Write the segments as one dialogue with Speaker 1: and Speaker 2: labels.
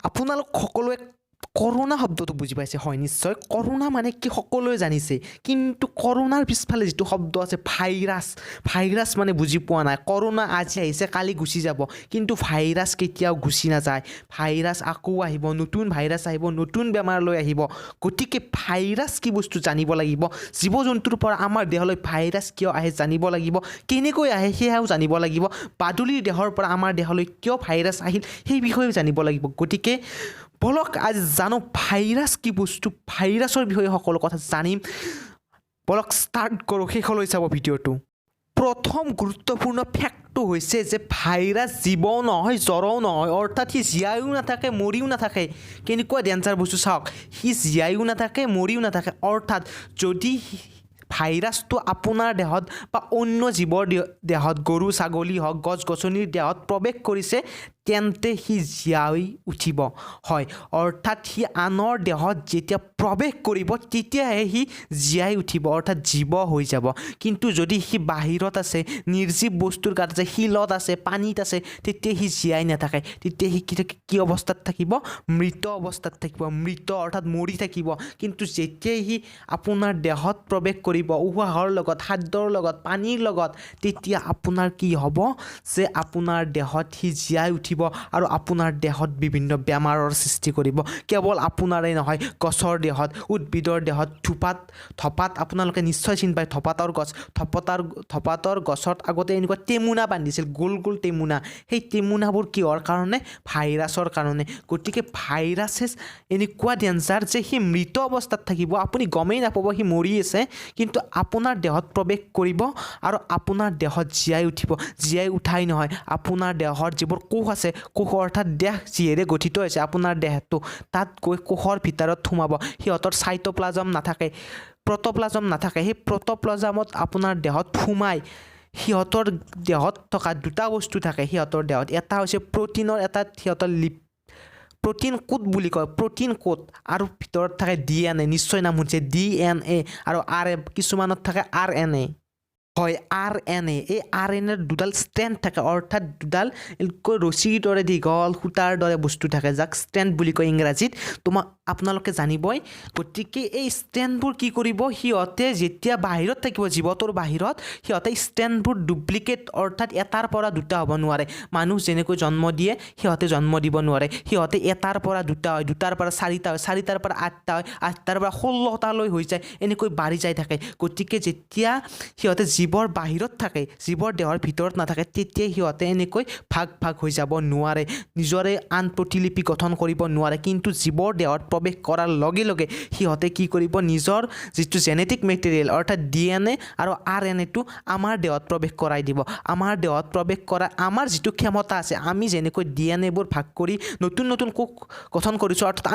Speaker 1: আপোনালোক সকলোৱে কৰোনা শব্দটো বুজি পাইছে হয় নিশ্চয় কৰোনা মানে কি সকলোৱে জানিছে কিন্তু কৰোনাৰ পিছফালে যেটো শব্দ আছে ভাইৰাছ মানে বুজি পোৱা নাই কৰোনা আজি আহিছে কালি গুচি যাব কিন্তু ভাইৰাছ কেতিয়াও গুচি নাযায় ভাইৰাছ আকৌ আহিব নতুন ভাইৰাছ আহিব নতুন বেমাৰ লৈ আহিব গতিকে ভাইৰাছ কি বস্তু জানিব লাগিব জীৱ-জন্তুৰ পৰা আমাৰ দেহলৈ ভাইৰাছ কিয় আহে জানিব লাগিব কেনেকৈ আহে সেয়াও জানিব লাগিব বাদুলিৰ দেহৰ পৰা আমাৰ দেহলৈ কিয় ভাইৰাছ আহিল সেই বিষয়ে জানিব লাগিব গতিকে বলক আজ জানো ভাইৰাছ কি বস্তু ভাইৰাছৰ বিষয়ে সকলো কথা জানিম বলক ষ্টাৰ্ট কৰোঁ শেষলৈ চাব ভিডিঅ'টো প্ৰথম গুৰুত্বপূৰ্ণ ফেক্টটো হৈছে যে ভাইৰাছ জীৱও নহয় জ্বৰও নহয় অৰ্থাৎ সি জীয়াইও নাথাকে মৰিও নাথাকে কেনেকুৱা ডেঞ্জাৰ বস্তু চাওক সি জীয়াইও নাথাকে মৰিও নাথাকে অৰ্থাৎ যদি ভাইৰাছটো আপোনাৰ দেহত বা অন্য জীৱৰ দেহত গৰু ছাগলী হওক গছ গছনিৰ দেহত প্ৰৱেশ কৰিছে তেন্তে সি জীয়াই উঠিব হয় অৰ্থাৎ সি আনৰ দেহত যেতিয়া প্ৰৱেশ কৰিব তেতিয়াহে সি জীয়াই উঠিব অৰ্থাৎ জীৱ হৈ যাব কিন্তু যদি সি বাহিৰত আছে নিৰ্জীৱ বস্তুৰ গাত আছে শিলত আছে পানীত আছে তেতিয়া সি জীয়াই নাথাকে তেতিয়া সি কি অৱস্থাত থাকিব মৃত অৱস্থাত থাকিব মৃত অৰ্থাৎ মৰি থাকিব কিন্তু যেতিয়াই সি আপোনাৰ দেহত প্ৰৱেশ কৰিব উশাহৰ লগত খাদ্যৰ লগত পানীৰ লগত তেতিয়া আপোনাৰ কি হ'ব যে আপোনাৰ দেহত সি জীয়াই উঠিব আৰু আপোনাৰ দেহত বিভিন্ন বেমাৰৰ সৃষ্টি কৰিব কেৱল আপোনাৰেই নহয় গছৰ দেহত উদ্ভিদৰ দেহত থপাত আপোনালোকে নিশ্চয় চিনি পায় থপাতৰ গছত আগতে এনেকুৱা টেমুনা বান্ধিছিল গোল গোল টেমুনা সেই টেমুনাবোৰ কিহৰ কাৰণে ভাইৰাছৰ কাৰণে গতিকে ভাইৰাছে এনেকুৱা ডেঞ্জাৰ যে সি মৃত অৱস্থাত থাকিব আপুনি গমেই নাপাব সি মৰি আছে কিন্তু আপোনাৰ দেহত প্ৰৱেশ কৰিব আৰু আপোনাৰ দেহত জীয়াই উঠিব জীয়াই উঠাই নহয় আপোনাৰ দেহৰ যিবোৰ কোষ আছে কোষ অৰ্থাৎ দেহ যিহেৰে গঠিত হৈছে আপোনাৰ দেহটো তাত গৈ কোষৰ ভিতৰত সোমাব সিহঁতৰ সাইটোপ্লাজম নাথাকে প্ৰটোপ্লাজম নাথাকে সেই প্ৰটোপ্লাজমত আপোনাৰ দেহত সোমাই সিহঁতৰ দেহত থকা দুটা বস্তু থাকে সিহঁতৰ দেহত এটা হৈছে প্ৰটিনৰ এটা সিহঁতৰ প্ৰটিন কোড বুলি কয় প্ৰটিন কোড আৰু ভিতৰত থাকে DNA নিশ্চয় নাম শুনিছে DNA আৰু কিছুমানত থাকে RNA হয় RNA এই RNAৰ দুডাল ষ্ট্ৰেণ্ড থাকে অৰ্থাৎ দুডাল ৰছীৰ দৰে দীঘল সূতাৰ দৰে বস্তু থাকে যাক ষ্ট্ৰেণ্ড বুলি কয় ইংৰাজীত তোমাক আপোনালোকে জানিবই গতিকে এই ষ্ট্ৰেণ্ডবোৰ কি কৰিব সিহঁতে যেতিয়া বাহিৰত থাকিব জীৱটোৰ বাহিৰত সিহঁতে ষ্ট্ৰেণ্ডবোৰ ডুপ্লিকেট অৰ্থাৎ এটাৰ পৰা দুটা হ'ব নোৱাৰে মানুহ যেনেকৈ জন্ম দিয়ে সিহঁতে জন্ম দিব নোৱাৰে সিহঁতে এটাৰ পৰা দুটা হয় দুটাৰ পৰা চাৰিটা হয় চাৰিটাৰ পৰা আঠটা হয় আঠটাৰ পৰা 16টালৈ হৈ যায় এনেকৈ বাঢ়ি যাই থাকে গতিকে যেতিয়া সিহঁতে জীৱৰ বাহিৰত থাকে জীৱৰ দেহৰ ভিতৰত নাথাকে তেতিয়া সিহঁতে এনেকৈ ভাগ হৈ যাব নোৱাৰে নিজৰে আন প্ৰতিলিপি গঠন কৰিব নোৱাৰে কিন্তু জীৱৰ দেহত প্ৰৱেশ কৰাৰ লগে লগে সিহঁতে কি কৰিব নিজৰ যিটো জেনেটিক মেটেৰিয়েল অৰ্থাৎ DNA আৰু RNAটো আমাৰ দেহত প্ৰৱেশ কৰাই দিব আমাৰ দেহত প্ৰৱেশ কৰা আমাৰ যিটো ক্ষমতা আছে আমি যেনেকৈ DNAবোৰ ভাগ কৰি নতুন নতুন কোষ গঠন কৰিছোঁ অৰ্থাৎ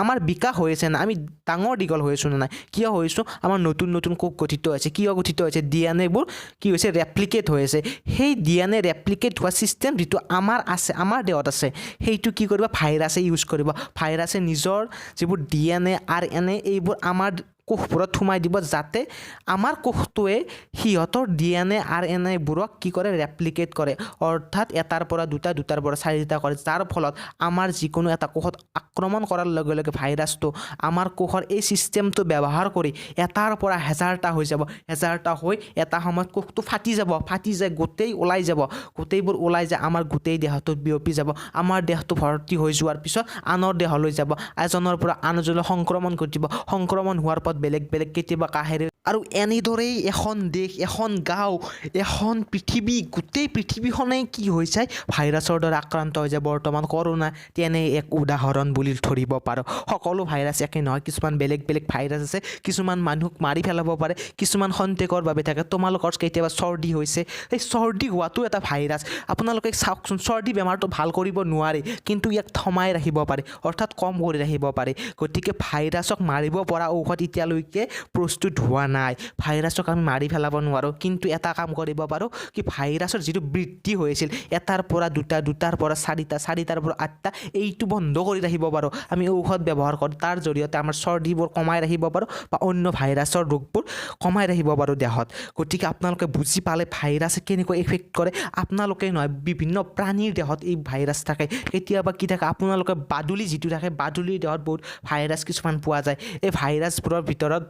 Speaker 1: আমাৰ বিকাশ হৈ আছে না আমি ডাঙৰ দীঘল হৈ আছোঁ নাই কিয় হৈছোঁ আমাৰ নতুন নতুন কোষ গঠিত হৈছে কিয় গঠিত হৈছে DNAবোৰ কি হৈছে ৰেপ্লিকেট হৈ আছে সেই DNA ৰেপ্লিকেট হোৱা চিষ্টেম যিটো আমাৰ দেহত আছে সেইটো কি কৰিব ভাইৰাছে ইউজ কৰিব ভাইৰাছে নিজৰ যিবোৰ DNA RNA এইবোৰ আমাৰ কোষবোৰত সোমাই দিব যাতে আমাৰ কোষটোৱে সিহঁতৰ DNA RNAবোৰক কি কৰে ৰেপ্লিকেট কৰে অৰ্থাৎ এটাৰ পৰা দুটা দুটাৰ পৰা চাৰিটা কৰে যাৰ ফলত আমাৰ যিকোনো এটা কোষত আক্ৰমণ কৰাৰ লগে লগে ভাইৰাছটো আমাৰ কোষৰ এই চিষ্টেমটো ব্যৱহাৰ কৰি এটাৰ পৰা হাজাৰটা হৈ যাব হাজাৰটা হৈ এটা সময়ত কোষটো ফাটি যায় গোটেই ওলাই যাব গোটেইবোৰ ওলাই যায় আমাৰ গোটেই দেহটোত বিয়পি যাব আমাৰ দেহটো ভৰ্তি হৈ যোৱাৰ পিছত আনৰ দেহলৈ যাব এজনৰ পৰা আনজনলৈ সংক্ৰমণ ঘটিব সংক্ৰমণ হোৱাৰ বেলেগ বেলেগ কেতিয়াবা কাহেৰে আৰু এনেদৰেই এখন দেশ এখন গাঁও এখন পৃথিৱী গোটেই পৃথিৱীখনেই কি হৈ যায় ভাইৰাছৰ দ্বাৰা আক্ৰান্ত হৈ যায় বৰ্তমান কৰোনা তেনে এক উদাহৰণ বুলি ধৰিব পাৰোঁ সকলো ভাইৰাছ একে নহয় কিছুমান বেলেগ বেলেগ ভাইৰাছ আছে কিছুমান মানুহক মাৰি পেলাব পাৰে কিছুমান খন্তেকৰ বাবে থাকে তোমালোকৰ কেতিয়াবা চৰ্দি হৈছে সেই চৰ্দি হোৱাটো এটা ভাইৰাছ আপোনালোকে চাওকচোন চৰ্দি বেমাৰটো ভাল কৰিব নোৱাৰে কিন্তু ইয়াক থমাই ৰাখিব পাৰে অৰ্থাৎ কম কৰি ৰাখিব পাৰে গতিকে ভাইৰাছক মাৰিব পৰা ঔষধ এতিয়ালৈকে প্ৰস্তুত হোৱা নাই ভাইৰাছক আমি মাৰি পেলাব নোৱাৰোঁ কিন্তু এটা কাম কৰিব পাৰোঁ কি ভাইৰাছৰ যিটো বৃদ্ধি হৈ আছিল এটাৰ পৰা দুটা দুটাৰ পৰা চাৰিটা চাৰিটাৰ পৰা আঠটা এইটো বন্ধ কৰি ৰাখিব পাৰোঁ আমি ঔষধ ব্যৱহাৰ কৰোঁ তাৰ জৰিয়তে আমাৰ চৰ্দিবোৰ কমাই ৰাখিব পাৰোঁ বা অন্য ভাইৰাছৰ ৰোগবোৰ কমাই ৰাখিব পাৰোঁ দেহত গতিকে আপোনালোকে বুজি পালে ভাইৰাছে কেনেকৈ এফেক্ট কৰে আপোনালোকে নহয় বিভিন্ন প্ৰাণীৰ দেহত এই ভাইৰাছ থাকে কেতিয়াবা কি থাকে আপোনালোকে বাদুলি যিটো থাকে বাদুলিৰ দেহত বহুত ভাইৰাছ কিছুমান পোৱা যায় এই ভাইৰাছবোৰৰ ভিতৰত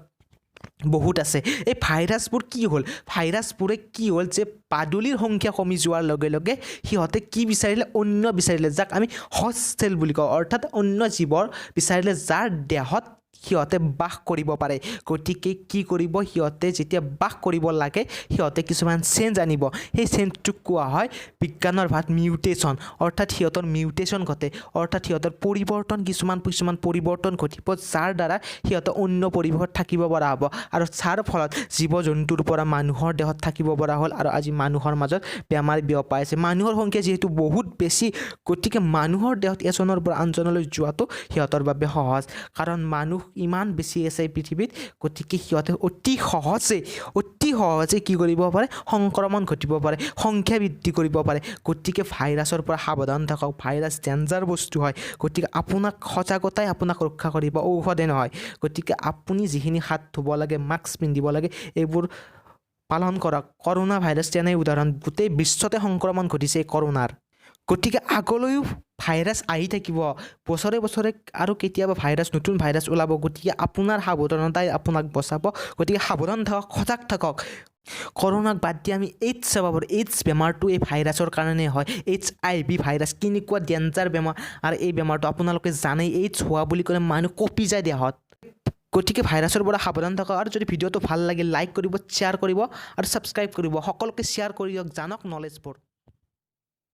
Speaker 1: বহুত আছে এই ভাইৰাছবোৰ কি হ'ল ভাইৰাছবোৰে কি হ'ল যে বাদুলিৰ সংখ্যা কমি যোৱাৰ লগে লগে সিহঁতে কি বিচাৰিলে অন্য বিচাৰিলে যাক আমি হষ্টেল বুলি কওঁ অৰ্থাৎ অন্য জীৱৰ বিচাৰিলে যাৰ দেহত সিহঁতে বাস কৰিব পাৰে গতিকে কি কৰিব সিহঁতে যেতিয়া বাস কৰিব লাগে সিহঁতে কিছুমান চেঞ্জ আনিব সেই চেঞ্জটোক কোৱা হয় বিজ্ঞানৰ ভাষাত মিউটেশ্যন অৰ্থাৎ সিহঁতৰ মিউটেশ্যন ঘটে অৰ্থাৎ সিহঁতৰ পৰিৱৰ্তন কিছুমান পৰিৱৰ্তন ঘটিব যাৰ দ্বাৰা সিহঁতে অন্য পৰিৱেশত থাকিব পৰা হ'ব আৰু যাৰ ফলত জীৱ জন্তুৰ পৰা মানুহৰ দেহত থাকিব পৰা হ'ল আৰু আজি মানুহৰ মাজত বেমাৰ বিয়পাই আছে মানুহৰ সংখ্যা যিহেতু বহুত বেছি গতিকে মানুহৰ দেহত এজনৰ পৰা আনজনলৈ যোৱাটো সিহঁতৰ বাবে সহজ কাৰণ মানুহ ইমান বেছি আছে পৃথিৱীত গতিকে সিহঁতে অতি সহজে কি কৰিব পাৰে সংক্ৰমণ ঘটিব পাৰে সংখ্যা বৃদ্ধি কৰিব পাৰে গতিকে ভাইৰাছৰ পৰা সাৱধান থাকক ভাইৰাছ ডেঞ্জাৰ বস্তু হয় গতিকে আপোনাক সজাগতাই আপোনাক ৰক্ষা কৰিব ঔষধে নহয় গতিকে আপুনি যিখিনি হাত ধুব লাগে মাস্ক পিন্ধিব লাগে এইবোৰ পালন কৰক কৰোণা ভাইৰাছ তেনে উদাহৰণ গোটেই বিশ্বতে সংক্ৰমণ ঘটিছে কৰোণাৰ গতিকে আগলৈও ভাইৰাছ আহি থাকিব বছৰে বছৰে আৰু কেতিয়াবা নতুন ভাইৰাছ ওলাব গতিকে আপোনাৰ সাৱধানতাই আপোনাক বচাব গতিকে সাৱধান থাকক সজাগ থাকক কৰোণাক বাদ দি আমি এইডছ চাব পাৰোঁ এইডছ বেমাৰটো এই ভাইৰাছৰ কাৰণে হয় HIV ভাইৰাছ কেনেকুৱা ডেঞ্জাৰ বেমাৰ আৰু এই বেমাৰটো আপোনালোকে জানেই এইডছ হোৱা বুলি ক'লে মানুহ কঁপি যায় দেহত গতিকে ভাইৰাছৰ পৰা সাৱধান থাকক আৰু যদি ভিডিঅ'টো ভাল লাগে লাইক কৰিব শ্বেয়াৰ কৰিব আৰু ছাবস্ক্ৰাইব কৰিব সকলোকে শ্বেয়াৰ কৰি দিয়ক জানক নলেজবোৰ